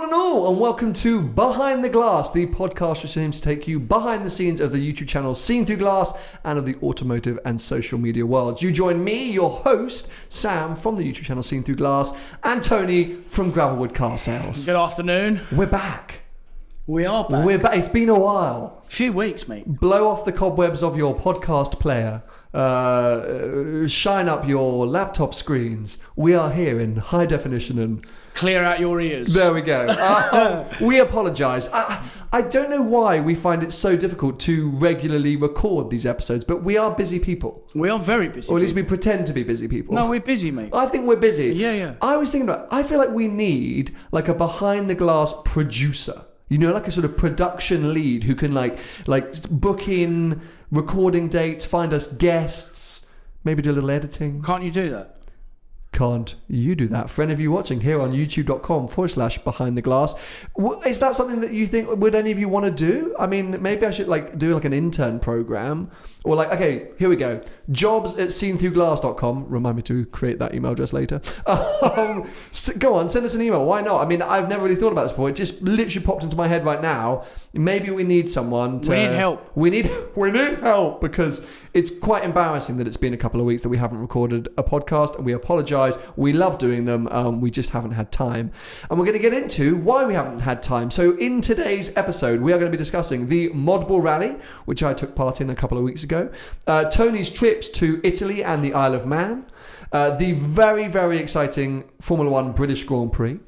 and all, and welcome to Behind the Glass, the podcast which aims to take you behind the scenes of the YouTube channel Seen Through Glass and of the automotive and social media worlds. You join me, your host, Sam, from the YouTube channel Seen Through Glass, and Tony from Gravelwood Car Sales. Good afternoon. We're back. We are back. We're back. It's been a while. A few weeks, mate. Blow off the cobwebs of your podcast player. Shine up your laptop screens. We are here in high definition and... Clear out your ears. There we go. We apologise. I don't know why we find it so difficult to regularly record these episodes, but we are busy people. We are very busy. Or at least we pretend to be busy people. No, we're busy, mate. I think we're busy. Yeah. I was thinking about, I feel like we need like a behind the glass producer. You know, like a sort of production lead who can like book in recording dates, find us guests, maybe do a little editing. Can't you do that? Can't you do that? For any of you watching here on youtube.com/behind the glass, is that something that you think, would any of you want to do? I mean, maybe I should do an intern program, or okay, here we go. jobs@seenthroughglass.com. Remind me to create that email address later. Go on, send us an email. Why not? I mean, I've never really thought about this before. It just literally popped into my head right now. Maybe we need someone to... We need help. We need help because it's quite embarrassing that it's been a couple of weeks that we haven't recorded a podcast, and we apologise. We love doing them. We just haven't had time. And we're going to get into why we haven't had time. So in today's episode, we are going to be discussing the Modball Rally, which I took part in a couple of weeks ago, Tony's trips to Italy and the Isle of Man, the very, very exciting Formula One British Grand Prix,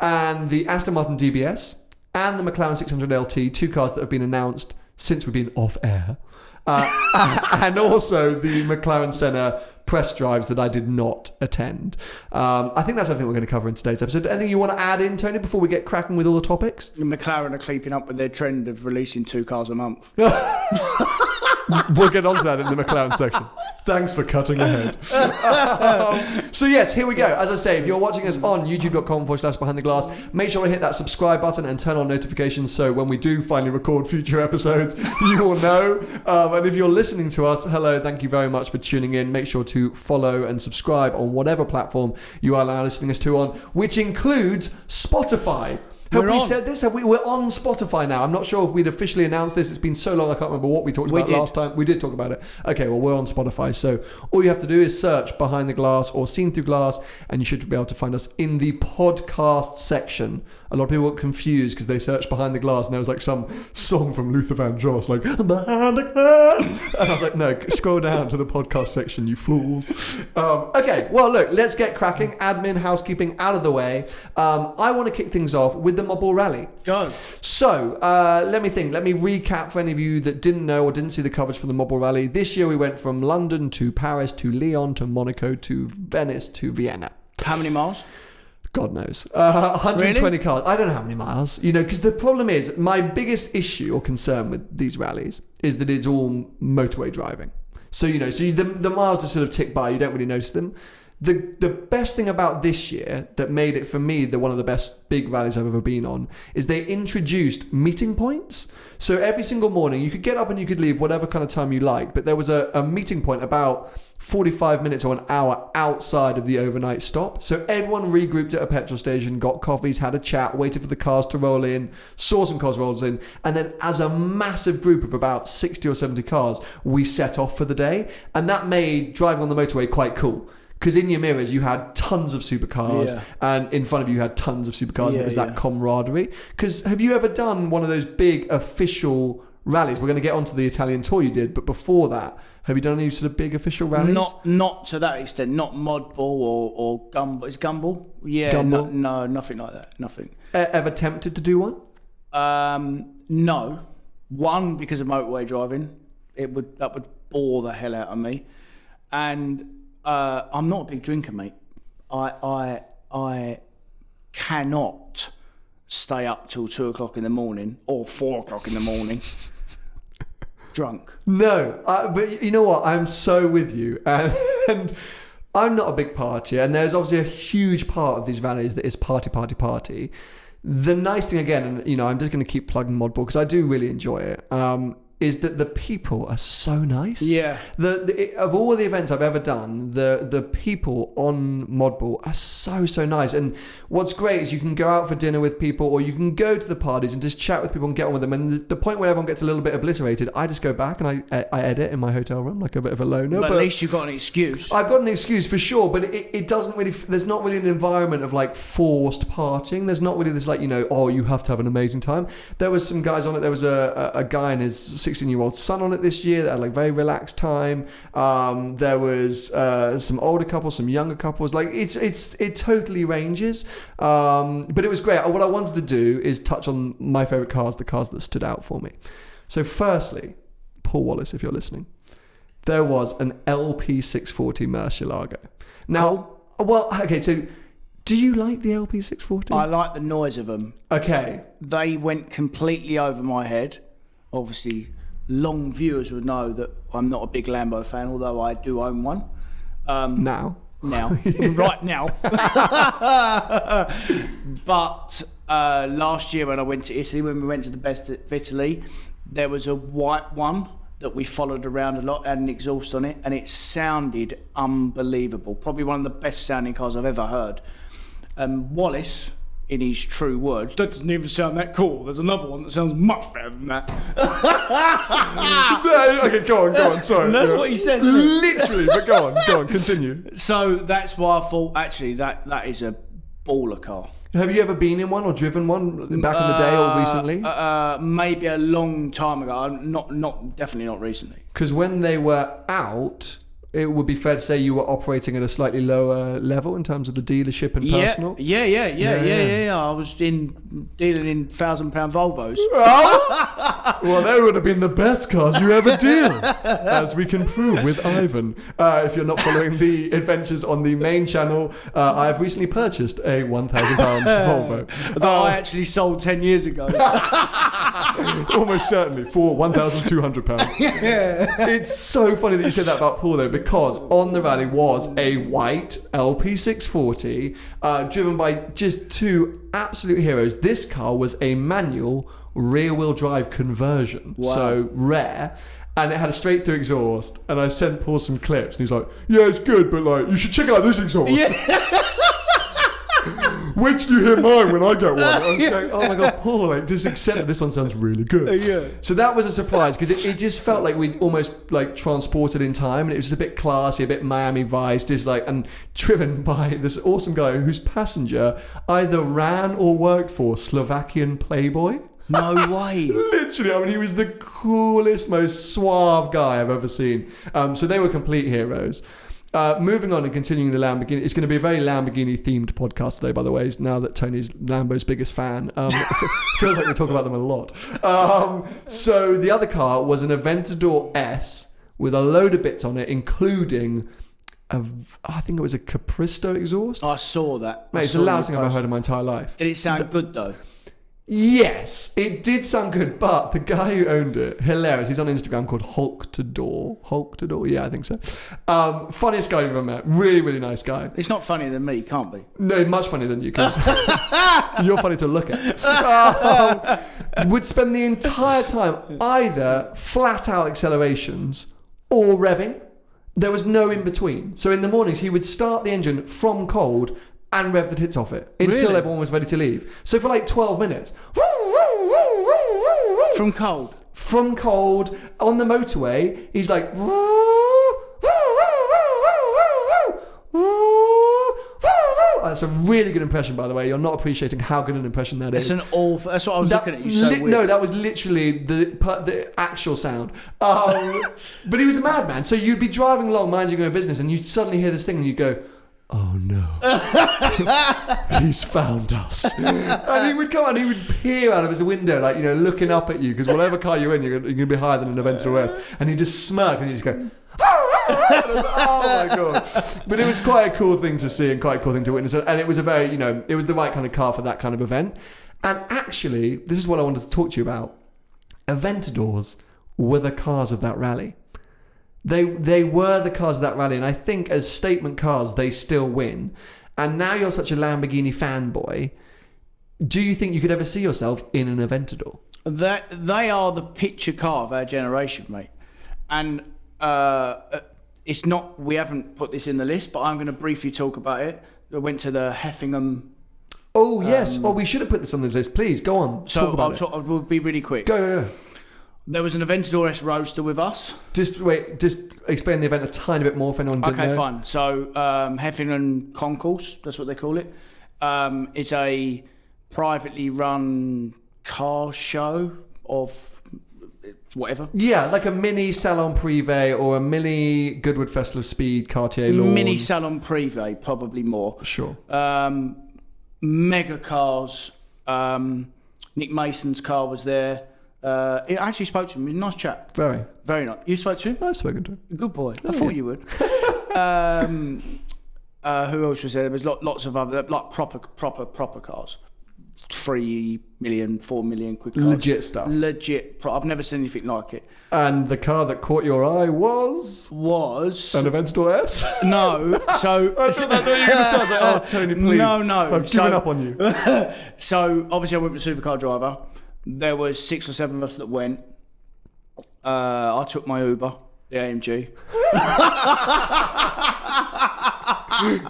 and the Aston Martin DBS, and the McLaren 600 LT, two cars that have been announced since we've been off air. And also the McLaren Senna press drives that I did not attend. I think that's everything we're going to cover in today's episode. Anything you want to add in, Tony, before we get cracking with all the topics? McLaren are keeping up with their trend of releasing 2 cars a month. We'll get onto that in the McLaren section. Thanks for cutting ahead. So yes, here we go. As I say, if you're watching us on youtube.com/behind the glass, make sure to hit that subscribe button and turn on notifications so when we do finally record future episodes, you will know. And if you're listening to us, hello, thank you very much for tuning in. Make sure to follow and subscribe on whatever platform you are now listening us to on, which includes Spotify. Have we said this? We're on Spotify now. I'm not sure if we'd officially announced this. It's been so long I can't remember what we talked about last time. We did talk about it. Okay, well, we're on Spotify. So all you have to do is search Behind the Glass or Seen Through Glass, and you should be able to find us in the podcast section. A lot of people got confused because they searched Behind the Glass and there was like some song from Luther Vandross, like, Behind the Glass. And I was like, no, scroll down to the podcast section, you fools. Okay, well, look, let's get cracking. Admin, housekeeping out of the way. I want to kick things off with the Modball Rally. Go. So, let me think. Let me recap for any of you that didn't know or didn't see the coverage for the Modball Rally. This year we went from London to Paris to Lyon to Monaco to Venice to Vienna. How many miles? God knows. 120 really? cars. I don't know how many miles. Because the problem is, my biggest issue or concern with these rallies is that it's all motorway driving. So, the miles just sort of tick by. You don't really notice them. The best thing about this year that made it, for me, one of the best big rallies I've ever been on is they introduced meeting points. So every single morning, you could get up and you could leave whatever kind of time you like, but there was a meeting point about 45 minutes or an hour outside of the overnight stop. So everyone regrouped at a petrol station, got coffees, had a chat, waited for the cars to roll in, saw some cars roll in, and then as a massive group of about 60 or 70 cars, we set off for the day. And that made driving on the motorway quite cool. Because in your mirrors, you had tons of supercars, and in front of you had tons of supercars, and it was that camaraderie. Because have you ever done one of those big official rallies? We're going to get onto the Italian tour you did, but before that, have you done any sort of big official rallies? Not to that extent. Not Modball or Gumball. Is Gumball? Yeah, Gumball? No, nothing like that. Nothing. Ever tempted to do one? No. One, because of motorway driving, that would bore the hell out of me, and I'm not a big drinker, mate. I cannot stay up till 2 o'clock in the morning or 4 o'clock in the morning drunk. No, but you know what? I'm so with you, and I'm not a big partier, and there's obviously a huge part of these rallies that is party. The nice thing again, and I'm just going to keep plugging Modball because I do really enjoy it. is that the people are so nice. Yeah. Of all the events I've ever done, the people on Modball are so nice. And what's great is you can go out for dinner with people, or you can go to the parties and just chat with people and get on with them. And the point where everyone gets a little bit obliterated, I just go back and I edit in my hotel room like a bit of a loner. But at least you've got an excuse. I've got an excuse for sure, but it doesn't really. There's not really an environment of like forced partying. There's not really this like, oh, you have to have an amazing time. There was some guys on it. There was a guy and his 16-year-old son on it this year that had like very relaxed time. There was some older couples, some younger couples. Like it totally ranges. But it was great. What I wanted to do is touch on my favorite cars, the cars that stood out for me. So firstly, Paul Wallace, if you're listening, there was an LP640 Murcielago. Now, well, okay, so do you like the LP640? I like the noise of them. Okay. They went completely over my head. Obviously, long viewers would know that I'm not a big Lambo fan, although I do own one. Now, right now. But last year when I went to Italy, when we went to the Best of Italy, there was a white one that we followed around a lot, had an exhaust on it, and it sounded unbelievable. Probably one of the best sounding cars I've ever heard. Wallace, in his true words, that doesn't even sound that cool. There's another one that sounds much better than that. Okay, go on, sorry. And that's what he said. Literally, but go on, continue. So that's why I thought, actually, that is a baller car. Have you ever been in one or driven one back in the day or recently? Maybe a long time ago. Definitely not recently. Because when they were out, it would be fair to say you were operating at a slightly lower level in terms of the dealership and personal. Yeah. I was dealing in £1,000 Volvos. Oh? Well, they would have been the best cars you ever deal, as we can prove with Ivan. If you're not following the adventures on the main channel, I have recently purchased a £1,000 Volvo that I actually sold 10 years ago. Almost certainly for £1,200. Yeah. It's so funny that you said that about Paul, though, because on the rally was a white LP640 driven by just two absolute heroes. This car was a manual rear-wheel drive conversion, so rare, and it had a straight-through exhaust. And I sent Paul some clips, and he was like, "Yeah, it's good, but like you should check out this exhaust." Yeah. Wait till you hear mine when I get one. I was going, oh my God, Paul, like, just accept that this one sounds really good. Yeah. So that was a surprise, because it just felt like we'd almost like transported in time, and it was just a bit classy, a bit Miami Vice, just like, and driven by this awesome guy whose passenger either ran or worked for Slovakian Playboy. No way. Literally, I mean, he was the coolest, most suave guy I've ever seen. So they were complete heroes. Moving on and continuing the Lamborghini. It's going to be a very Lamborghini-themed podcast today, by the way, now that Tony's Lambo's biggest fan. Feels like we talk about them a lot. So the other car was an Aventador S with a load of bits on it, including I think it was a Capristo exhaust. I saw that. Mate, it's the loudest thing I've ever heard in my entire life. Did it sound good, though? Yes, it did sound good, but the guy who owned it, hilarious. He's on Instagram called Hulktador. Yeah, I think so. Funniest guy you've ever met. Really, really nice guy. It's not funnier than me, can't be. No, much funnier than you, because you're funny to look at. Would spend the entire time either flat out accelerations or revving. There was no in between. So in the mornings, he would start the engine from cold and rev the tits off it until everyone was ready to leave. So for like 12 minutes. From cold? From cold. On the motorway, he's like... That's a really good impression, by the way. You're not appreciating how good an impression that is. That's what I was looking at you so weird. No, that was literally the actual sound. But he was a madman. So you'd be driving along, minding your own business, and you'd suddenly hear this thing and you'd go... Oh no, he's found us. And he would come out and he would peer out of his window, like, looking up at you, because whatever car you're in, you're going to be higher than an Aventador S. And he'd just smirk and he'd just go, oh my God. But it was quite a cool thing to see and quite a cool thing to witness. And it was a very, it was the right kind of car for that kind of event. And actually, this is what I wanted to talk to you about. Aventadors were the cars of that rally. They were the cars of that rally, and I think as statement cars, they still win. And now you're such a Lamborghini fanboy. Do you think you could ever see yourself in an Aventador? They are the picture car of our generation, mate. And it's not. We haven't put this in the list, but I'm going to briefly talk about it. I went to the Heffingham. Oh yes. We should have put this on the list. Please go on. So I'll be really quick. Go. There was an Aventador S Roadster with us. Just explain the event a tiny bit more if anyone didn't know. Okay, fine. So Heffingham Concourse, that's what they call it. It's a privately run car show of whatever. Yeah, like a mini Salon Privé or a mini Goodwood Festival of Speed, Cartier Lawn. Mini Salon Privé, probably more. Sure. Mega cars. Nick Mason's car was there. He actually spoke to him. He's a nice chap. Very. Very nice. You spoke to him? I've spoken to him. Good boy. I thought you would. Who else was there? There was lots of other, like proper cars. 3 million, 4 million quid cars. Legit stuff. Legit. I've never seen anything like it. And the car that caught your eye was an Aventador S? No. So that's what you were going to say. I was like, oh, Tony, please. No. I've given up on you. So obviously I went with Supercar driver. There was 6 or 7 of us that went. I took my Uber, the AMG.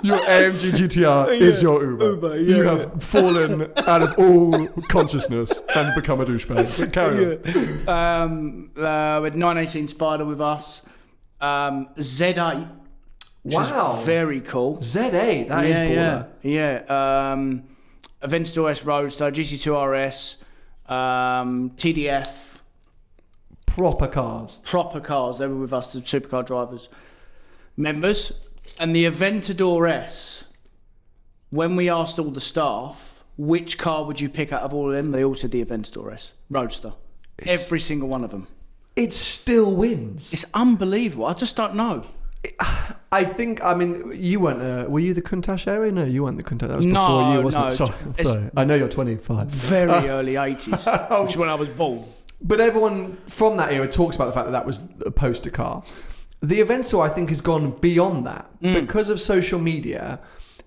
Your AMG GTR is your Uber. You have fallen out of all consciousness and become a douchebag. Carry on. We had 918 Spider with us. Z8. Wow. Very cool. Z8, that is baller. Yeah. Aventador S Roadster, GC2 RS, TDF. Proper cars. They were with us, the Supercar drivers. Members. And the Aventador S, when we asked all the staff, which car would you pick out of all of them? They all said the Aventador S Roadster. Every single one of them. It still wins. It's unbelievable. I just don't know. I think, you weren't, were you the Countach area? No, you weren't the Countach. That was before you, wasn't it? Sorry. I know you're 25. Very early 80s, which is when I was born. But everyone from that era talks about the fact that was a poster car. The Aventador, I think, has gone beyond that. Because of social media,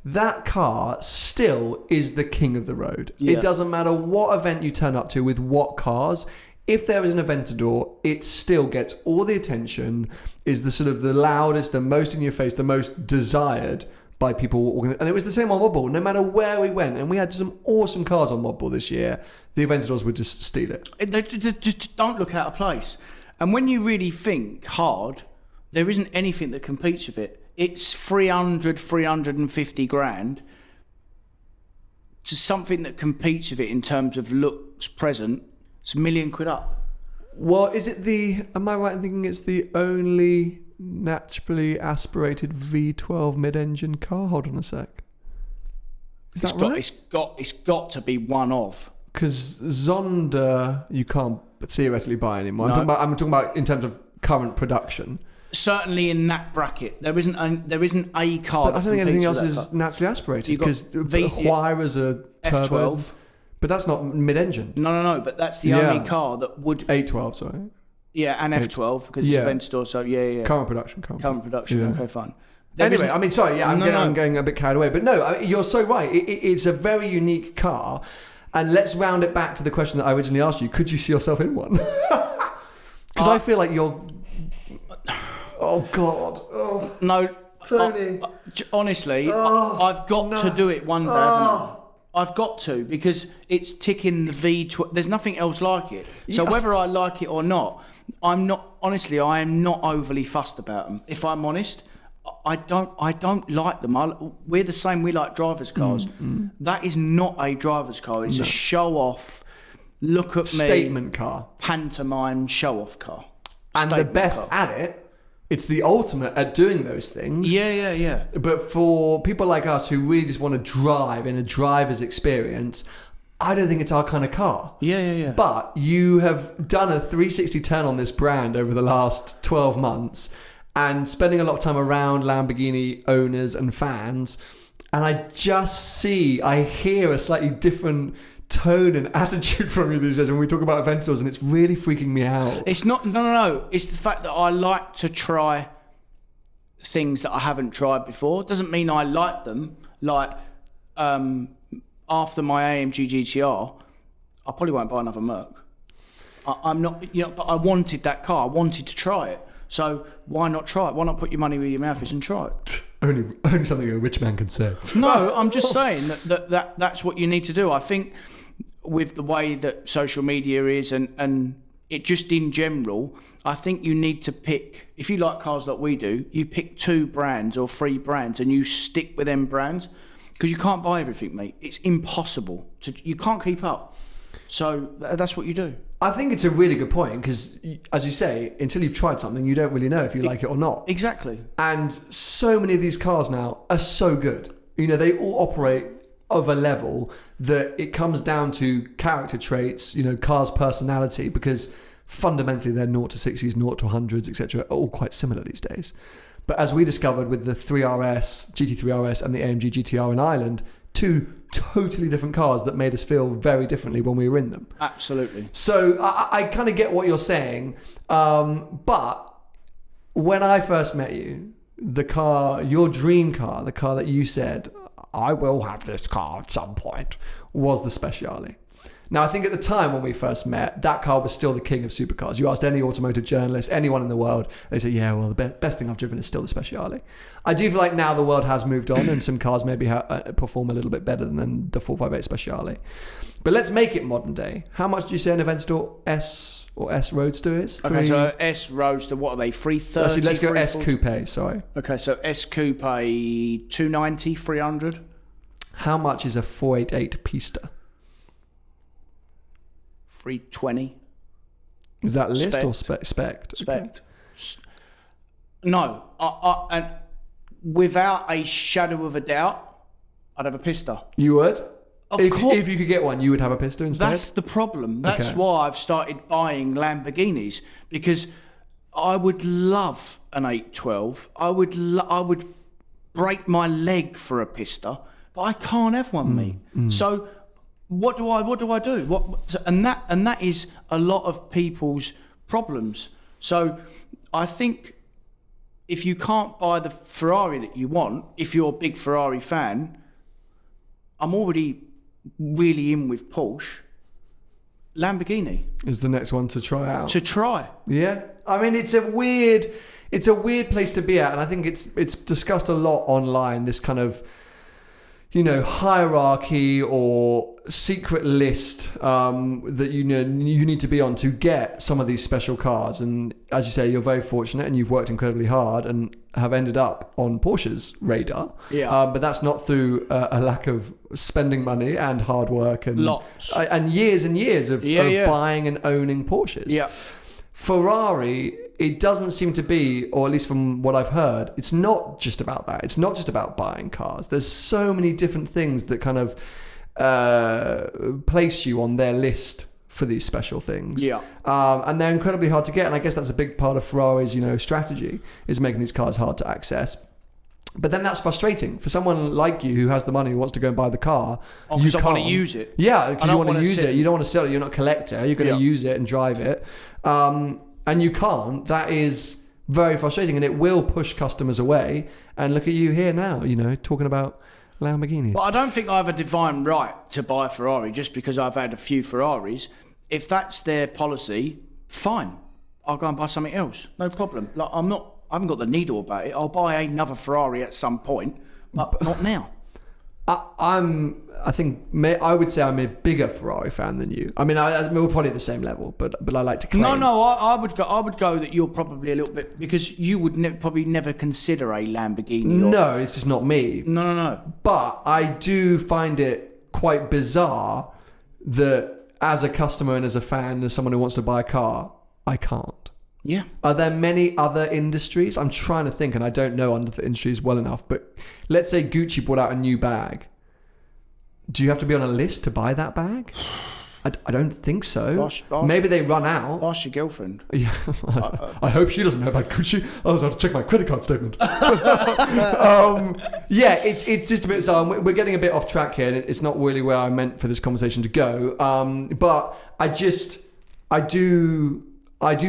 that car still is the king of the road. Yeah. It doesn't matter what event you turn up to with what cars. If there is an Aventador, it still gets all the attention, is the sort of the loudest, the most in your face, the most desired by people. And it was the same on Modball. No matter where we went, and we had some awesome cars on Modball this year, the Aventadors would just steal it. They just don't look out of place. And when you really think hard, there isn't anything that competes with it. It's 350 grand to something that competes with it in terms of looks present. It's £1 million up. Well, is it am I right in thinking it's the only naturally aspirated V12 mid-engine car? Hold on a sec. Is that right? It's got to be one of. Because Zonda you can't theoretically buy anymore. No. I'm talking about in terms of current production. Certainly in that bracket, there isn't a car. But I don't think anything else is naturally aspirated because Huayras are turbos. F12. But that's not mid-engine. No. But that's the only car that would 812. Sorry. Yeah, and F12 because it's Aventador. So yeah. Current production. Yeah. Okay, fine. Anyway, sorry. Yeah, I'm going a bit carried away. But no, you're so right. It's a very unique car. And let's round it back to the question that I originally asked you. Could you see yourself in one? Because I feel like you're... Oh, God. Oh. No. Tony. Honestly, I've got to do it one day, haven't I? I've got to, because it's ticking the V12. There's nothing else like it. So whether I like it or not, I am not overly fussed about them. If I'm honest, I don't like them. We're the same. We like drivers' cars. That is not a driver's car. It's a show-off, look at me. Statement car. Pantomime show-off car. And the best at it, it's the ultimate at doing those things. Yeah. But for people like us who really just want to drive in a driver's experience, I don't think it's our kind of car. Yeah. But you have done a 360 turn on this brand over the last 12 months and spending a lot of time around Lamborghini owners and fans. And I hear a slightly different tone and attitude from you these days when we talk about Aventadors, and it's really freaking me out. It's not no. It's the fact that I like to try things that I haven't tried before. It doesn't mean I like them. Like after my AMG GTR, I probably won't buy another Merc. I'm not, but I wanted that car. I wanted to try it. So why not try it? Why not put your money where your mouth is and try it? Only something a rich man can say. No, I'm just saying that's what you need to do. I think with the way that social media is and it just in general, I think you need to pick, if you like cars like we do, you pick 2 brands or 3 brands and you stick with them brands, because you can't buy everything, mate. It's impossible. You can't keep up. So that's what you do. I think it's a really good point because, as you say, until you've tried something, you don't really know if you like it or not. Exactly. And so many of these cars now are so good. They all operate of a level that it comes down to character traits, cars' personality, because fundamentally they're 0 to 60s, 0 to 100s, etc. are all quite similar these days. But as we discovered with the 3RS, GT3RS and the AMG GTR in Ireland, 2 totally different cars that made us feel very differently when we were in them. Absolutely. So I kind of get what you're saying. But when I first met you, the car, your dream car, the car that you said, I will have this car at some point, was the Speciale. Now, I think at the time when we first met, that car was still the king of supercars. You asked any automotive journalist, anyone in the world, they say, yeah, well, the best thing I've driven is still the Speciale. I do feel like now the world has moved on and some cars maybe perform a little bit better than the 458 Speciale. But let's make it modern day. How much do you say an Aventador S or S Roadster is? Okay, so S Roadster, what are they, 330? Let's go S Coupe, sorry. Okay, so S Coupe, 290, 300. How much is a 488 Pista? 320. Is that list or spec? Spec. Okay. No, and without a shadow of a doubt, I'd have a Pista. You would? Of course. If you could get one, you would have a Pista instead? That's the problem. That's why I've started buying Lamborghinis, because I would love an 812. I would break my leg for a Pista, but I can't have one, mate. So what do I do? And that is a lot of people's problems. So I think if you can't buy the Ferrari that you want, if you're a big Ferrari fan, I'm already really in with Porsche. Lamborghini is the next one to try out. Yeah. I mean, it's a weird place to be at, and I think it's discussed a lot online, this kind of hierarchy or secret list that you need to be on to get some of these special cars. And as you say, you're very fortunate and you've worked incredibly hard and have ended up on Porsche's radar. Yeah. But that's not through a lack of spending money and hard work and lots and years of buying and owning Porsches. Yeah. Ferrari, it doesn't seem to be, or at least from what I've heard, it's not just about that. It's not just about buying cars. There's so many different things that kind of place you on their list for these special things. Yeah. And they're incredibly hard to get. And I guess that's a big part of Ferrari's, strategy, is making these cars hard to access. But then that's frustrating for someone like you who has the money, who wants to go and buy the car. You can't want to use it. Yeah, because you want to use it. You don't want to sell it. You're not a collector. You're going to use it and drive it. And you can't. That is very frustrating, and it will push customers away. And look at you here now, talking about Lamborghinis. But I don't think I have a divine right to buy a Ferrari just because I've had a few Ferraris. If that's their policy, fine. I'll go and buy something else. No problem. I haven't got the needle about it. I'll buy another Ferrari at some point, but not now. I would say I'm a bigger Ferrari fan than you. I mean, we're probably at the same level, but I like to claim. No, I would go that you're probably a little bit, because you would probably never consider a Lamborghini. No, it's just not me. No. But I do find it quite bizarre that as a customer and as a fan, as someone who wants to buy a car, I can't. Yeah. Are there many other industries? I'm trying to think, and I don't know other industries well enough, but let's say Gucci brought out a new bag. Do you have to be on a list to buy that bag? I don't think so. Maybe they run out. Ask your girlfriend. Yeah, I hope she doesn't know about Gucci. I have to check my credit card statement. It's just a bit. So we're getting a bit off track here, and it's not really where I meant for this conversation to go. But I do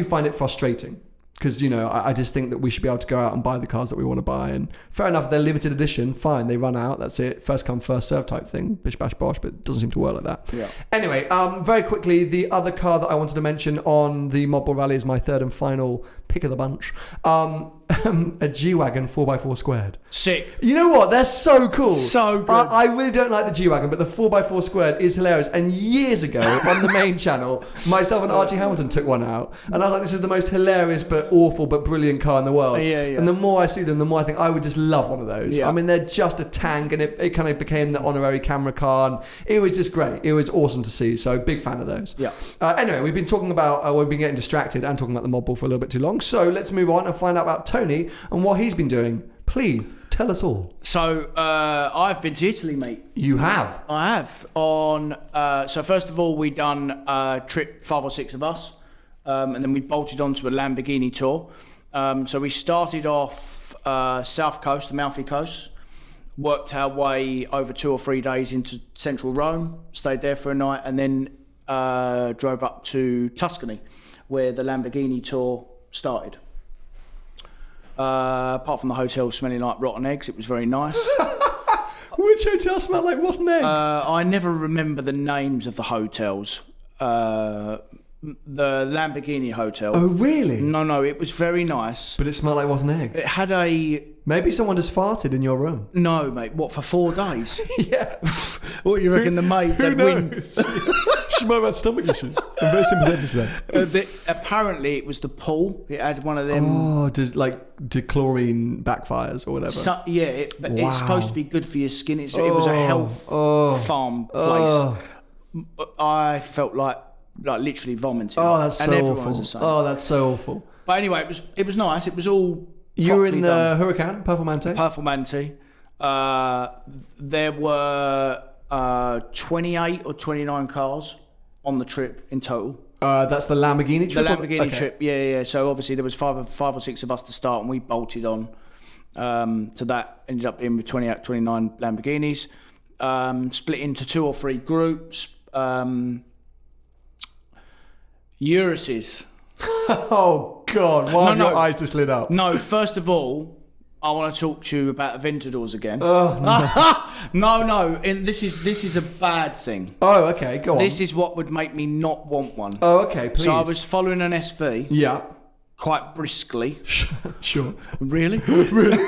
find it frustrating Because, you know, I just think that we should be able to go out and buy the cars that we want to buy. And fair enough, they're limited edition, fine, they run out, that's it. First come, first serve type thing, bish, bash, bosh, but it doesn't seem to work like that. Yeah. Anyway, very quickly, the other car that I wanted to mention on the Modball Rally is my third and final pick of the bunch. A G-Wagon 4x4 squared. Sick. You know what? They're so cool. So good. I really don't like the G-Wagon, but the 4x4 squared is hilarious. And years ago, on the main channel, myself and Archie Hamilton took one out. And I was like, this is the most hilarious but awful but brilliant car in the world. Yeah. And the more I see them, the more I think I would just love one of those. Yeah. I mean, they're just a tank, and it kind of became the honorary camera car. And it was just great. It was awesome to see. So big fan of those. Yeah. Anyway, we've been talking about, we've been getting distracted and talking about the Modball for a little bit too long. So let's move on and find out about Tony and what he's been doing. Please tell us all. So I've been to Italy, mate. You have? I have. So first of all, we done a trip, 5 or 6 of us, and then we bolted onto a Lamborghini tour. So we started off South Coast, the Amalfi Coast, worked our way over 2 or 3 days into central Rome, stayed there for a night, and then drove up to Tuscany, where the Lamborghini tour started. Apart from the hotel smelling like rotten eggs, it was very nice. Which hotel smelled like rotten eggs? I never remember the names of the hotels. The Lamborghini hotel. Oh, really? No, it was very nice. But it smelled like rotten eggs. It had a... Maybe someone just farted in your room. No, mate. What, for 4 days? Yeah. What do you reckon the maids Who had knows? She might have had stomach issues. I'm very sympathetic to that. Apparently, it was the pool. It had one of them... Oh, do chlorine backfires or whatever? It's supposed to be good for your skin. It was a health farm place. I felt like literally vomiting. Oh, that's so everyone's the awful. same. Oh, that's so awful. But anyway, it was nice. It was all... You were in the done. Huracan, Performante? Performante. There were 28 or 29 cars on the trip in total. That's the Lamborghini trip? The Lamborghini trip, yeah. So obviously there was five or six of us to start, and we bolted on to that. Ended up being with 28, 29 Lamborghinis. Split into 2 or 3 groups. Uruses. Oh, God. Why have your eyes just lit up? No, first of all, I want to talk to you about Aventadors again. Oh, no. No. And this is a bad thing. Oh, okay. Go on. This is what would make me not want one. Oh, okay. Please. So I was following an SV. Yeah. Quite briskly. Sure. Really? Really?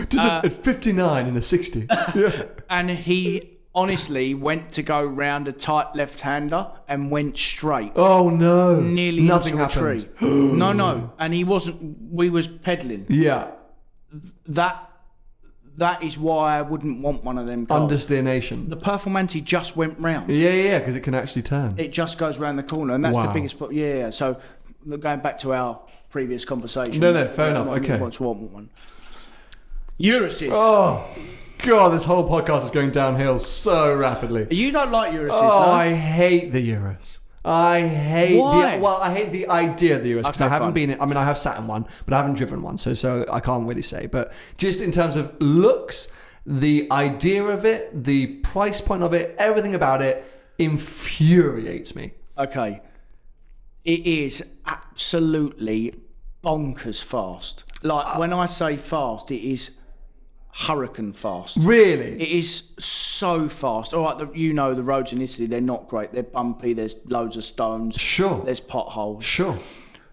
Just at 59 in a 60. Yeah. And he honestly went to go round a tight left-hander and went straight. Oh, no. Nearly Nothing into a happened. tree. No. And he wasn't... We was pedaling. Yeah. That is why I wouldn't want one of them cars. Understeer. The Performante just went round. Yeah, because it can actually turn. It just goes round the corner, and that's Wow. the biggest... Yeah. So going back to our previous conversation... No, fair enough. I Okay. want to want one. Uruses. Oh, God, this whole podcast is going downhill so rapidly. You don't like Uruses, Oh, no? I hate the Urus. I hate Why? I hate the idea of the Urus because Okay, I haven't fine. been in, I mean, I have sat in one, but I haven't driven one, so I can't really say. But just in terms of looks, the idea of it, the price point of it, everything about it infuriates me. Okay. It is absolutely bonkers fast. Like, when I say fast, it is hurricane fast. Really? It is so fast. All right, the roads in Italy, they're not great. They're bumpy. There's loads of stones. Sure. There's potholes. Sure.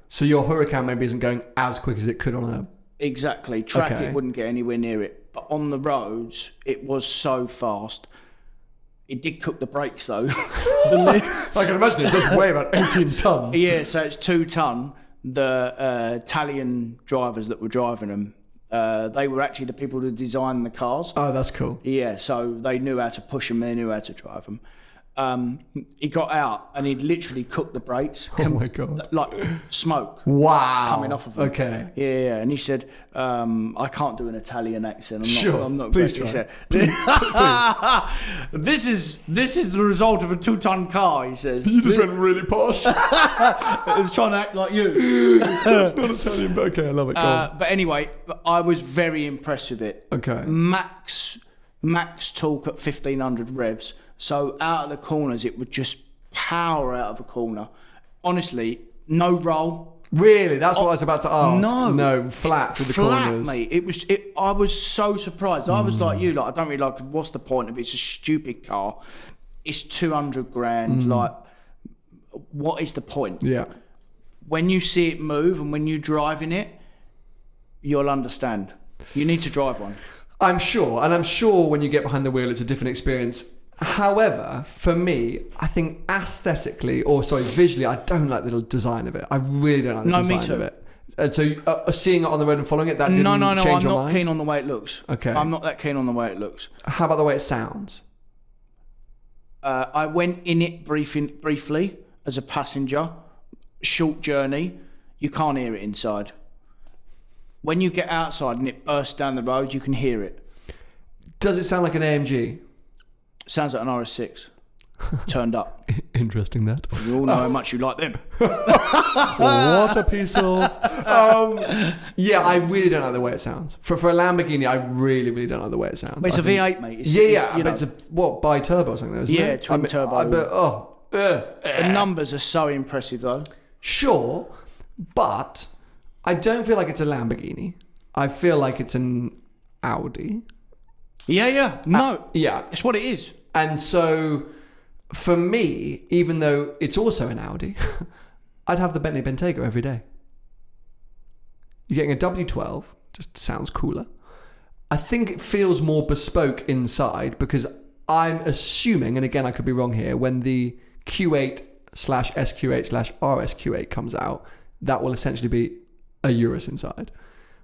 So your Huracan maybe isn't going as quick as it could on a... Exactly. Track, Okay. it wouldn't get anywhere near it. But on the roads, it was so fast. It did cook the brakes, though. I can imagine it does weigh about 18 tons. Yeah, so it's 2 ton. The Italian drivers that were driving them, they were actually the people who designed the cars. Oh, that's cool. Yeah, so they knew how to push them, they knew how to drive them. He got out and he'd literally cooked the brakes. Oh my God. Like smoke. Wow. Coming off of him. Okay. Yeah, and he said, I can't do an Italian accent. Sure. Not Please great. try. He said, this is the result of a 2-ton car, he says. You just went really posh. It was trying to act like you. It's not Italian, but okay, I love it. Go on. But anyway, I was very impressed with it. Okay. Max torque at 1500 revs. So out of the corners, it would just power out of a corner. Honestly, no roll. Really? That's what I was about to ask. No, flat through the flat, corners. mate. I was so surprised. I was like you, like, I don't really like. What's the point of it? It's a stupid car. It's 200 grand. Like, what is the point? Yeah. When you see it move and when you drive in it, you'll understand. You need to drive one. I'm sure, and I'm sure when you get behind the wheel, it's a different experience. However, for me, I think visually, I don't like the design of it. I really don't like the design of it. And so, seeing it on the road and following it, that didn't change your mind? I'm not keen on the way it looks. Okay. I'm not that keen on the way it looks. How about the way it sounds? I went in it briefly as a passenger. Short journey. You can't hear it inside. When you get outside and it bursts down the road, you can hear it. Does it sound like an AMG? Sounds like an RS6 turned up. Interesting that. You all know how much you like them. What a piece of... yeah, I really don't like the way it sounds. For a Lamborghini, I really, really don't like the way it sounds. But it's a V8, mate. It's a bi-turbo or something, isn't it? Yeah, twin turbo. The numbers are so impressive, though. Sure, but I don't feel like it's a Lamborghini. I feel like it's an Audi. Yeah. No. Yeah. It's what it is. And so, for me, even though it's also an Audi, I'd have the Bentley Bentayga every day. You're getting a W12, just sounds cooler. I think it feels more bespoke inside because I'm assuming, and again I could be wrong here, when the Q8/SQ8/RSQ8 comes out, that will essentially be a Urus inside.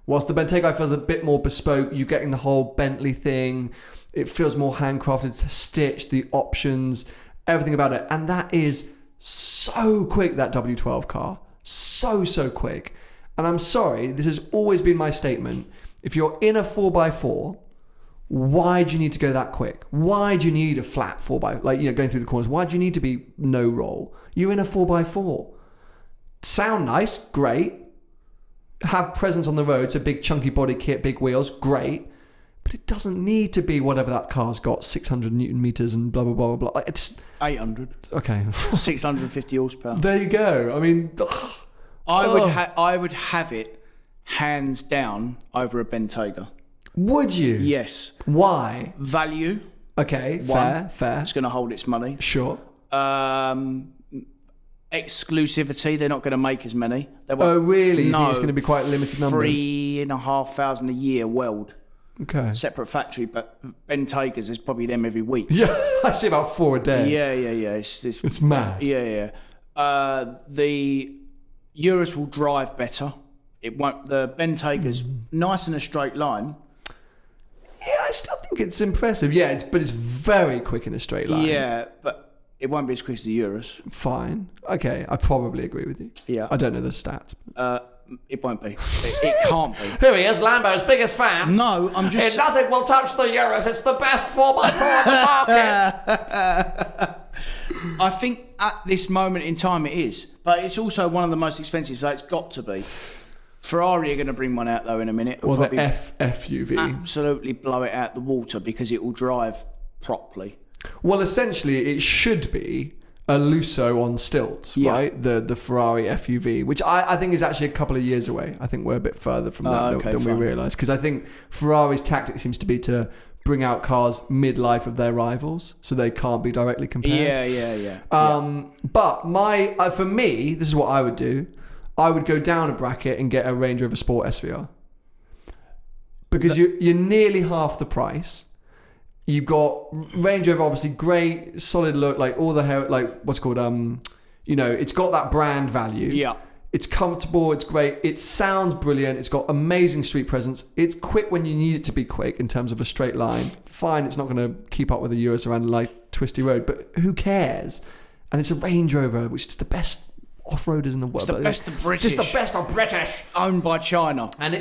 Whilst the Bentayga feels a bit more bespoke, you're getting the whole Bentley thing. It feels more handcrafted, stitched, the options, everything about it. And that is so quick, that W12 car. So quick. And I'm sorry, this has always been my statement. If you're in a 4x4, why do you need to go that quick? Why do you need a flat 4x4, going through the corners? Why do you need to be no roll? You're in a 4x4. Sound nice, great. Have presence on the road, so big chunky body kit, big wheels, great. But it doesn't need to be whatever that car's got, 600 Newton meters and blah, blah, blah, blah. It's 800. Okay. 650 horsepower. There you go. I mean... I would have it hands down over a Bentayga. Would you? Yes. Why? Value. Okay, fair. It's going to hold its money. Sure. Exclusivity, they're not going to make as many. Oh, really? You think it's going to be quite limited numbers? 3,500 a year weld. Okay. Separate factory, but Bentaygas, there's probably them every week. Yeah, I see about 4 a day. Yeah. It's mad. Yeah. The Urus will drive better. It won't. The Bentayga's nice in a straight line. Yeah, I still think it's impressive. Yeah, but it's very quick in a straight line. Yeah, but it won't be as quick as the Urus. Fine. Okay, I probably agree with you. Yeah. I don't know the stats. It won't be. It can't be. Here he is, Lambo's biggest fan. No, I'm just... Nothing will touch the Urus. It's the best 4x4 on the market. I think at this moment in time it is. But it's also one of the most expensive, so it's got to be. Ferrari are going to bring one out, though, in a minute. Or the FUV. Absolutely blow it out the water because it will drive properly. Well, essentially, it should be a Lusso on stilts, right? The Ferrari FUV, which I think is actually a couple of years away. I think we're a bit further from that than we realise. Because I think Ferrari's tactic seems to be to bring out cars mid-life of their rivals, so they can't be directly compared. Yeah. But for me, this is what I would do. I would go down a bracket and get a Range Rover Sport SVR. Because you're nearly half the price. You've got Range Rover, obviously great, solid look, like all the hair, like what's it called, it's got that brand value. Yeah. It's comfortable, it's great, it sounds brilliant, it's got amazing street presence. It's quick when you need it to be quick in terms of a straight line. Fine, it's not going to keep up with the Urus around a twisty road, but who cares? And it's a Range Rover, which is the best off-roaders in the world. It's the best of British. Just the best of British. Owned by China. And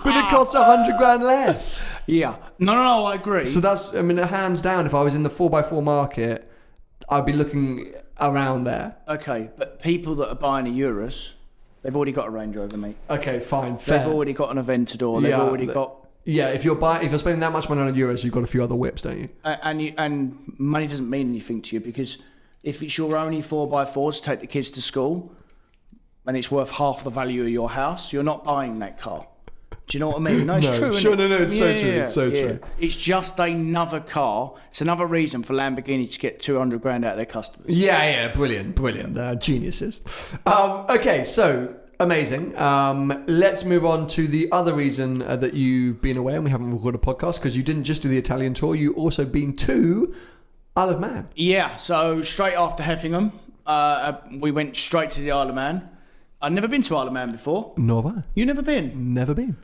but it costs 100 grand less. Yeah. No, I agree. So that's, hands down, if I was in the 4x4 market, I'd be looking around there. Okay, but people that are buying a Urus, they've already got a Range Rover, mate. Okay, fine, fair. They've already got an Aventador. They've already got... Yeah, if you're spending that much money on a Urus, you've got a few other whips, don't you? And money doesn't mean anything to you because if it's your only 4x4 to take the kids to school, and it's worth half the value of your house, you're not buying that car. Do you know what I mean? No, it's true. Sure, isn't it? no, it's so true. It's so true. It's just another car. It's another reason for Lamborghini to get 200 grand out of their customers. Yeah, brilliant. Geniuses. Okay, so amazing. Let's move on to the other reason that you've been away and we haven't recorded a podcast, because you didn't just do the Italian tour, you also been to Isle of Man. Yeah, so straight after Heffingham, we went straight to the Isle of Man. I'd never been to Isle of Man before. Nor have I. You never been? Never been.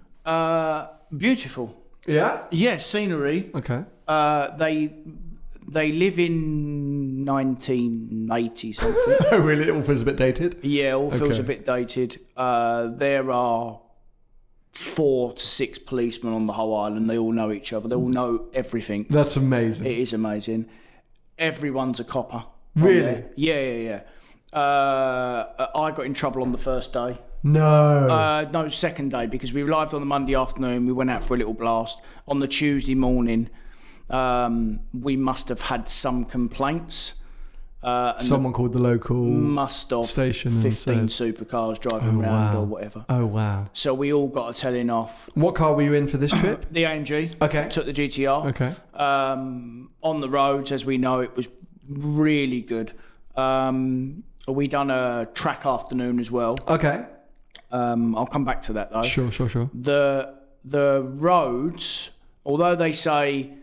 Beautiful. Yeah? Yeah, scenery. Okay. They live in 1980 something. Oh, really? It all feels a bit dated? Yeah, it all feels a bit dated. There are 4 to 6 policemen on the whole island. They all know each other. They all know everything. That's amazing. It is amazing. Everyone's a copper. Really? Yeah. I got in trouble on the first day. No. Second day, because we arrived on the Monday afternoon. We went out for a little blast. On the Tuesday morning, we must have had some complaints. Someone called the local station 15 supercars driving around or whatever. Oh, wow. So we all got a telling off. What car were you in for this trip? The AMG. Okay. Took the GTR. Okay. On the roads, as we know, it was really good. We done a track afternoon as well. Okay. I'll come back to that though. Sure. The roads, although they say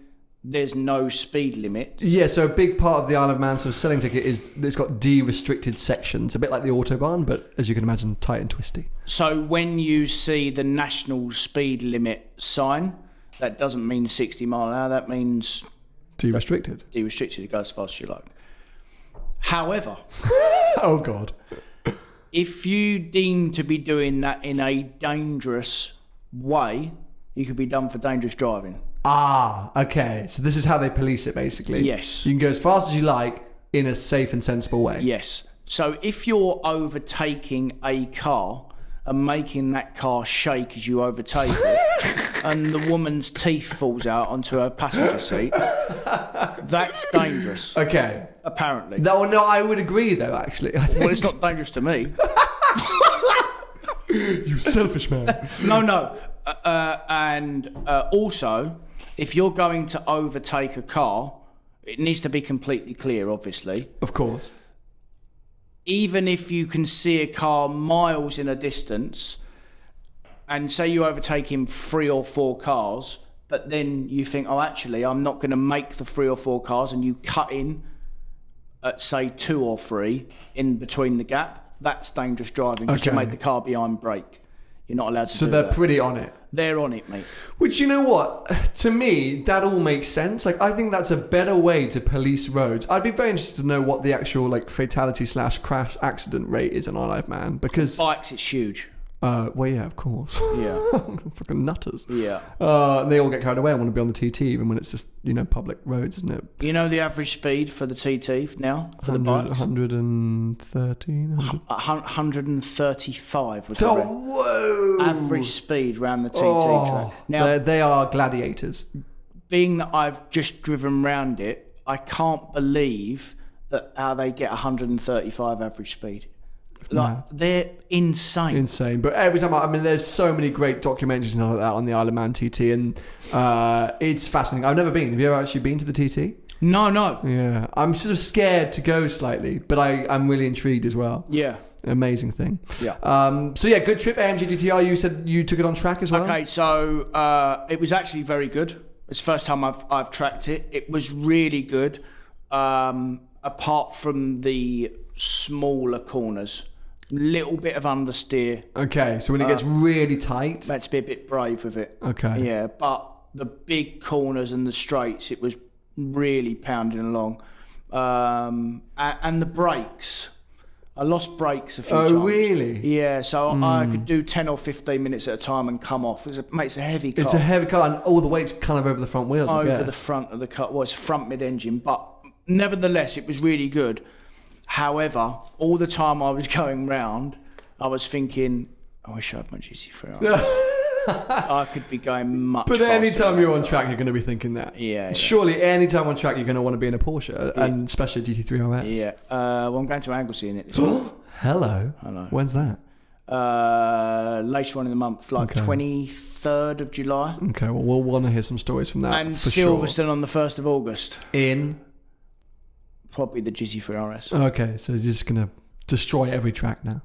there's no speed limit. Yeah, so a big part of the Isle of Man sort of selling ticket is it's got D-restricted sections, a bit like the Autobahn, but as you can imagine, tight and twisty. So when you see the national speed limit sign, that doesn't mean 60 mile an hour, that means... D-restricted. D-restricted, it goes as fast as you like. However... Oh, God. If you deem to be doing that in a dangerous way, you could be done for dangerous driving. Ah, okay. So this is how they police it, basically. Yes. You can go as fast as you like in a safe and sensible way. Yes. So if you're overtaking a car and making that car shake as you overtake it, and the woman's teeth falls out onto her passenger seat, that's dangerous. Okay. Apparently. No, I would agree, though, actually. I think... Well, it's not dangerous to me. You selfish man. No. And also, if you're going to overtake a car, it needs to be completely clear, obviously. Of course. Even if you can see a car miles in a distance, and say you overtake him 3 or 4 cars, but then you think, oh, actually, I'm not going to make the 3 or 4 cars, and you cut in at, say, 2 or 3 in between the gap, that's dangerous driving, because you made the car behind brake. You're not allowed to do that. So they're pretty on it. They're on it, mate. Which, you know what? To me, that all makes sense. Like, I think that's a better way to police roads. I'd be very interested to know what the actual, like, fatality/crash accident rate is on Isle of Man, because... Bikes, it's huge. Well, yeah, of course. Yeah. Fucking nutters. Yeah. And they all get carried away and want to be on the TT, even when it's just, public roads, isn't it? You know the average speed for the TT now, for the bikes? 113? 135 was the whoa! average speed around the TT track. Now, they are gladiators. Being that I've just driven round it, I can't believe that how they get 135 average speed. They're insane. But every time, there's so many great documentaries and stuff like that on the Isle of Man TT, and it's fascinating. I've never been. Have you ever actually been to the TT? No. Yeah, I'm sort of scared to go slightly, but I'm really intrigued as well. Yeah. Amazing thing. Yeah. So yeah, good trip, AMG GTR. You said you took it on track as well? Okay, so it was actually very good. It's the first time I've tracked it. It was really good, apart from the smaller corners. Little bit of understeer. Okay, so when it gets really tight, let's be a bit brave with it. Okay. Yeah, but the big corners and the straights, it was really pounding along. And the brakes, I lost brakes a few times. Oh, really? Yeah, so I could do 10 or 15 minutes at a time and come off. It's a heavy car. It's a heavy car, and all the weight's kind of over the front wheels. Over the front of the car. Well, it's a front mid-engine, but nevertheless, it was really good. However, all the time I was going round, I was thinking, I wish I had my GT3. I could be going much faster. But anytime you're on track, you're going to be thinking that. Yeah. Surely, anytime on track, you're going to want to be in a Porsche, and especially GT3 RS. Yeah. Well, I'm going to Anglesey in it this week. Hello. Hello. When's that? later on in the month, like 23rd of July. Okay, well, we'll want to hear some stories from that. And for Silverstone sure. on the 1st of August. In? Probably the Jizzy Ferraris. Okay, so you're just going to destroy every track now.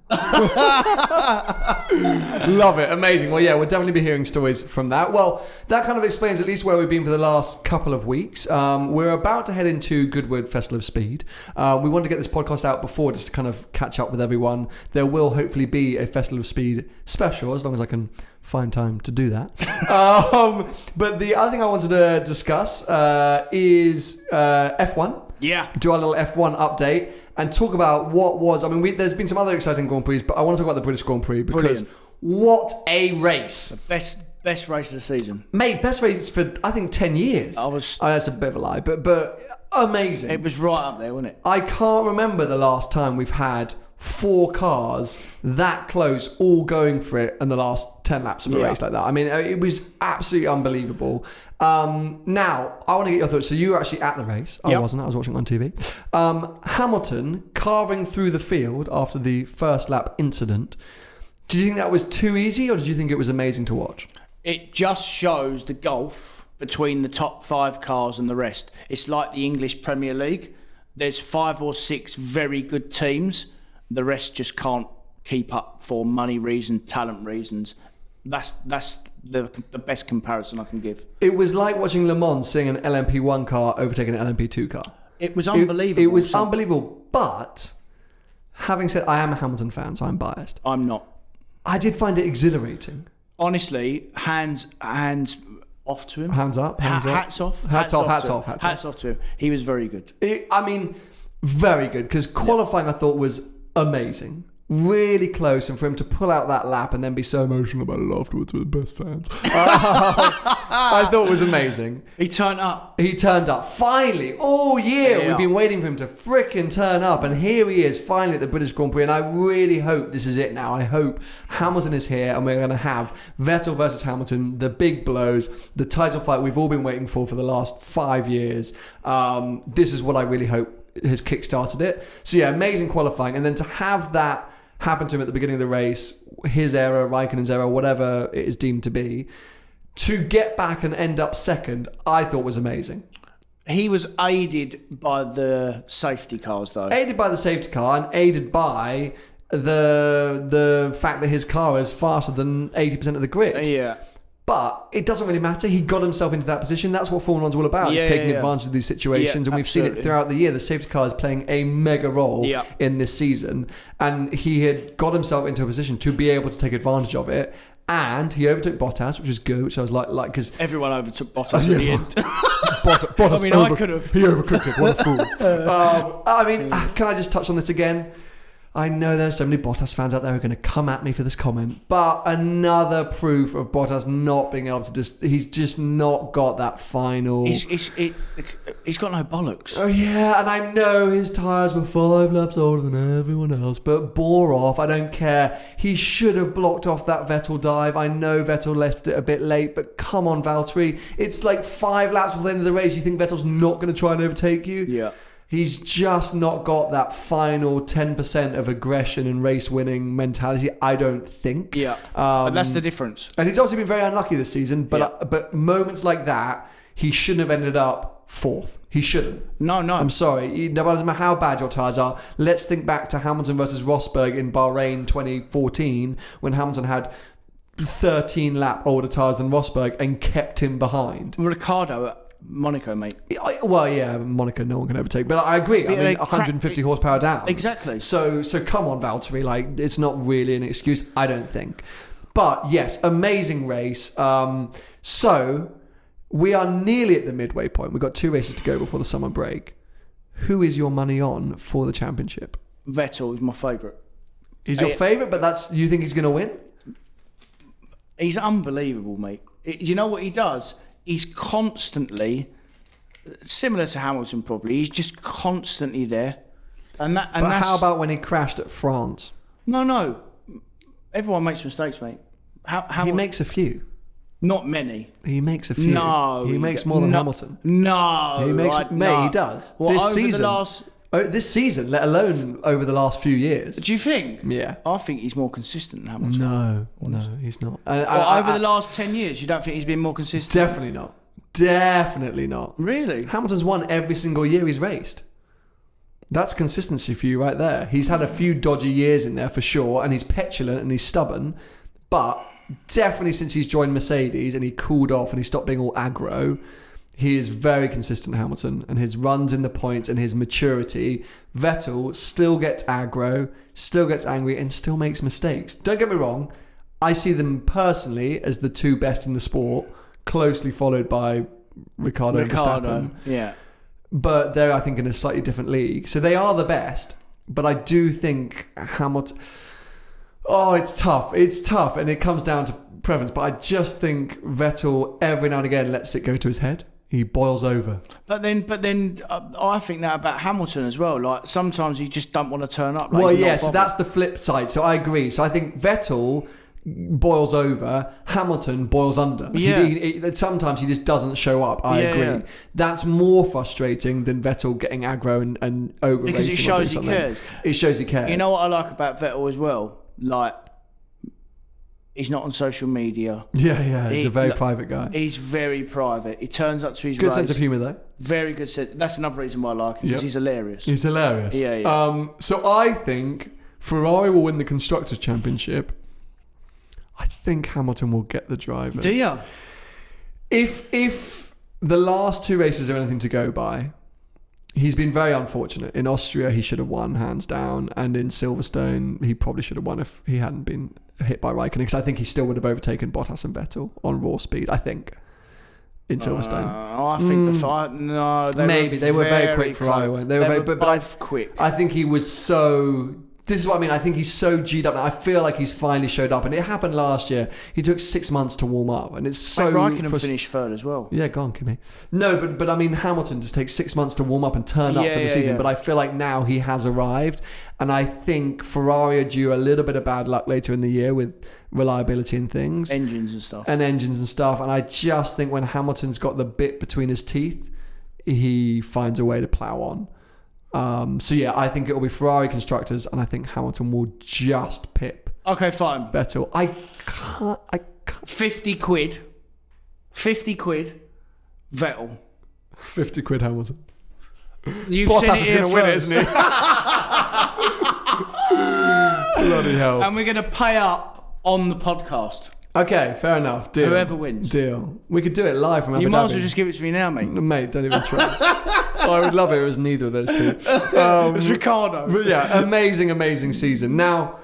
Love it. Amazing. Well, yeah, we'll definitely be hearing stories from that. Well, that kind of explains at least where we've been for the last couple of weeks. We're about to head into Goodwood Festival of Speed. We wanted to get this podcast out before just to kind of catch up with everyone. There will hopefully be a Festival of Speed special, as long as I can find time to do that. But the other thing I wanted to discuss is F1. Yeah. Do our little F1 update. And talk about what was... I mean, there's been some other exciting Grand Prix, but I want to talk about the British Grand Prix because Brilliant. What a race. The best race of the season. Mate, best race for, I think, 10 years. That's a bit of a lie, but amazing. It was right up there, wasn't it? I can't remember the last time we've had 4 cars that close all going for it in the last 10 laps of a race like that. I mean, it was absolutely unbelievable. Now, I want to get your thoughts. So you were actually at the race. I wasn't. I was watching on TV. Hamilton carving through the field after the first lap incident. Do you think that was too easy, or did you think it was amazing to watch? It just shows the gulf between the top 5 cars and the rest. It's like the English Premier League. There's 5 or 6 very good teams. The rest just can't keep up for money reasons, talent reasons. That's the best comparison I can give. It was like watching Le Mans seeing an LMP1 car overtaking an LMP2 car. It was unbelievable. It was unbelievable. But having said, I am a Hamilton fan, so I'm biased. I'm not. I did find it exhilarating. Honestly, hands off to him. Hands up. Hats off. Hats off to him. He was very good. Very good, because qualifying I thought was amazing. Really close, and for him to pull out that lap and then be so emotional about it afterwards with the best fans. I thought it was amazing. He turned up. Finally, all year we've been waiting for him to frickin' turn up, and here he is finally at the British Grand Prix, and I really hope this is it now. I hope Hamilton is here and we're going to have Vettel versus Hamilton, the big blows, the title fight we've all been waiting for the last 5 years. This is what I really hope has kick-started it. So yeah, amazing qualifying, and then to have that happen to him at the beginning of the race, his error, Raikkonen's error, whatever it is deemed to be, to get back and end up second, I thought was amazing. He was aided by the safety cars, though. Aided by the safety car and aided by the fact that his car is faster than 80% of the grid. Yeah. But it doesn't really matter. He got himself into that position. That's what Formula 1's all about. Is taking advantage of these situations. And we've seen it throughout the year. The safety car is playing a mega role in this season. And he had got himself into a position to be able to take advantage of it. And he overtook Bottas, which is good, which I was like, because everyone overtook Bottas in the end. Bottas, I mean, I could have. He overcooked it. What a fool. Can I just touch on this again? I know there's so many Bottas fans out there who are going to come at me for this comment, but another proof of Bottas not being able to he's just not got that final... He's got no bollocks. Oh yeah, and I know his tyres were 5 laps older than everyone else, but bore off, I don't care. He should have blocked off that Vettel dive. I know Vettel left it a bit late, but come on, Valtteri. It's like 5 laps before the end of the race. You think Vettel's not going to try and overtake you? Yeah. He's just not got that final 10% of aggression and race-winning mentality, I don't think. Yeah, but that's the difference. And he's obviously been very unlucky this season, but moments like that, he shouldn't have ended up 4th. He shouldn't. No. I'm sorry. No matter how bad your tyres are, let's think back to Hamilton versus Rosberg in Bahrain 2014, when Hamilton had 13 lap older tyres than Rosberg and kept him behind. Ricciardo Monaco, mate. Well, yeah, Monaco, no one can overtake. But I agree. I mean, 150 horsepower down. Exactly. So come on, Valtteri. Like, it's not really an excuse, I don't think. But yes, amazing race. So we are nearly at the midway point. We've got 2 races to go before the summer break. Who is your money on for the championship? Vettel is my favourite. He's your favourite, but you think he's going to win? He's unbelievable, mate. You know what he does? He's constantly, similar to Hamilton probably, he's just constantly there. But how about when he crashed at France? No. Everyone makes mistakes, mate. He makes a few. Not many. He makes a few. No. He makes more than Hamilton. No. He makes... Mate, he does. Well, this over season. The last this season, let alone over the last few years. Do you think? Yeah. I think he's more consistent than Hamilton. No, he's not. Over the last 10 years, you don't think he's been more consistent? Definitely not. Definitely not. Really? Hamilton's won every single year he's raced. That's consistency for you right there. He's had a few dodgy years in there for sure, and he's petulant and he's stubborn, but definitely since he's joined Mercedes and he cooled off and he stopped being all aggro, he is very consistent, Hamilton, and his runs in the points and his maturity. Vettel still gets aggro, still gets angry, and still makes mistakes. Don't get me wrong, I see them personally as the two best in the sport, closely followed by Ricciardo and Verstappen. Yeah. But they're, I think, in a slightly different league. So they are the best, but I do think Hamilton... Oh, it's tough. It's tough, and it comes down to preference. But I just think Vettel, every now and again, lets it go to his head. He boils over. But then, I think that about Hamilton as well. Like sometimes you just don't want to turn up. Like, Well, yeah. So that's the flip side. So I agree. So I think Vettel boils over, Hamilton boils under. Yeah. Sometimes he just doesn't show up. I agree. Yeah. That's more frustrating than Vettel getting aggro and over because it shows he cares. It shows he cares. You know what I like about Vettel as well? Like, he's not on social media. Yeah. He's a very private guy. He's very private. He turns up to his Good race. sense of humour, though. Very good sense. That's another reason why I like him, because he's hilarious. He's hilarious. Yeah. So I think Ferrari will win the Constructors' Championship. I think Hamilton will get the drivers. Do you? If the last two races are anything to go by, he's been very unfortunate. In Austria, he should have won, hands down. And in Silverstone, he probably should have won if he hadn't been hit by Raikkonen, because I think he still would have overtaken Bottas and Vettel on raw speed, I think, in Silverstone. I think the fight... No, they were very quick, Ferrari, weren't they? They were both quick. I think he was so... This is what I mean. I think he's so G'd up now. I feel like he's finally showed up. And it happened last year. He took 6 months to warm up. And it's so... Raikkonen finished third as well. Yeah, go on, Kimmy. No, but I mean, Hamilton just takes 6 months to warm up and turn up for the season. Yeah. But I feel like now he has arrived. And I think Ferrari are due a little bit of bad luck later in the year with reliability and things. Engines and stuff. And I just think when Hamilton's got the bit between his teeth, he finds a way to plough on. So yeah, I think it will be Ferrari Constructors, and I think Hamilton will just pip. Okay, fine. Vettel. I can't. 50 quid. 50 quid. Vettel. 50 quid Hamilton. You've Bottas said it is here going to win it, isn't he? Bloody hell. And we're going to pay up on the podcast. Okay, fair enough. Deal. Whoever wins. Deal. We could do it live from Abu Dhabi. You might as well just give it to me now, mate. Mate, don't even try. I would love it if it was neither of those two. It's Ricciardo. But yeah, amazing season. Now,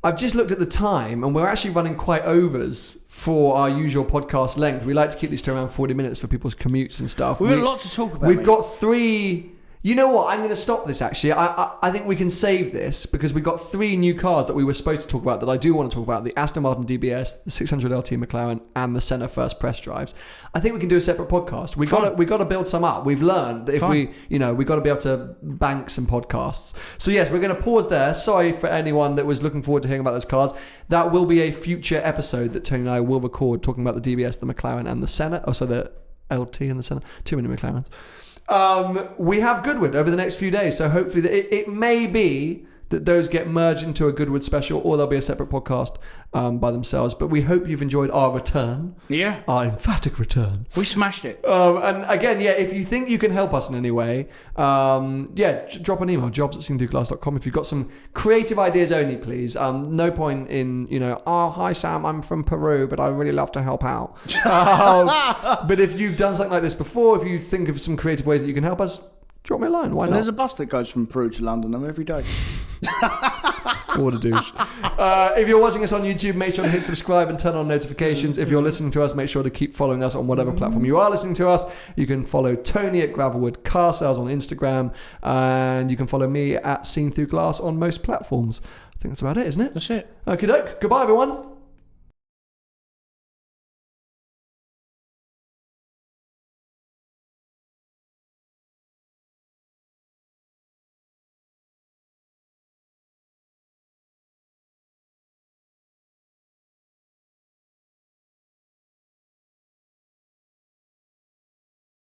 I've just looked at the time, and we're actually running quite overs for our usual podcast length. We like to keep these to around 40 minutes for people's commutes and stuff. We've got a lot to talk about. We've got three... You know what? I'm going to stop this, actually. I think we can save this because we've got three new cars that we were supposed to talk about that I do want to talk about. The Aston Martin DBS, the 600LT McLaren, and the Senna First Press Drives. I think we can do a separate podcast. We've got to build some up. We've learned that if we've got to be able to bank some podcasts. So yes, we're going to pause there. Sorry for anyone that was looking forward to hearing about those cars. That will be a future episode that Tony and I will record talking about the DBS, the McLaren, and the Senna. Also the LT and the Senna. Too many McLarens. We have Goodwood over the next few days, so hopefully it may be that those get merged into a Goodwood special, or they'll be a separate podcast by themselves. But we hope you've enjoyed our return. Yeah. Our emphatic return. We smashed it. And again, yeah, if you think you can help us in any way, drop an email, jobs@seenthroughglass.com. If you've got some creative ideas only, please. No point in, hi Sam, I'm from Peru, but I'd really love to help out. But if you've done something like this before, if you think of some creative ways that you can help us, drop me a line. Why not? There's a bus that goes from Peru to London every day. What a douche. If you're watching us on YouTube, make sure to hit subscribe and turn on notifications. If you're listening to us, make sure to keep following us on whatever platform you are listening to us. You can follow Tony at Gravelwood Car Sales on Instagram, and you can follow me at Seen Through Glass on most platforms. I think that's about it, isn't it? That's it. Okie doke. Goodbye, everyone.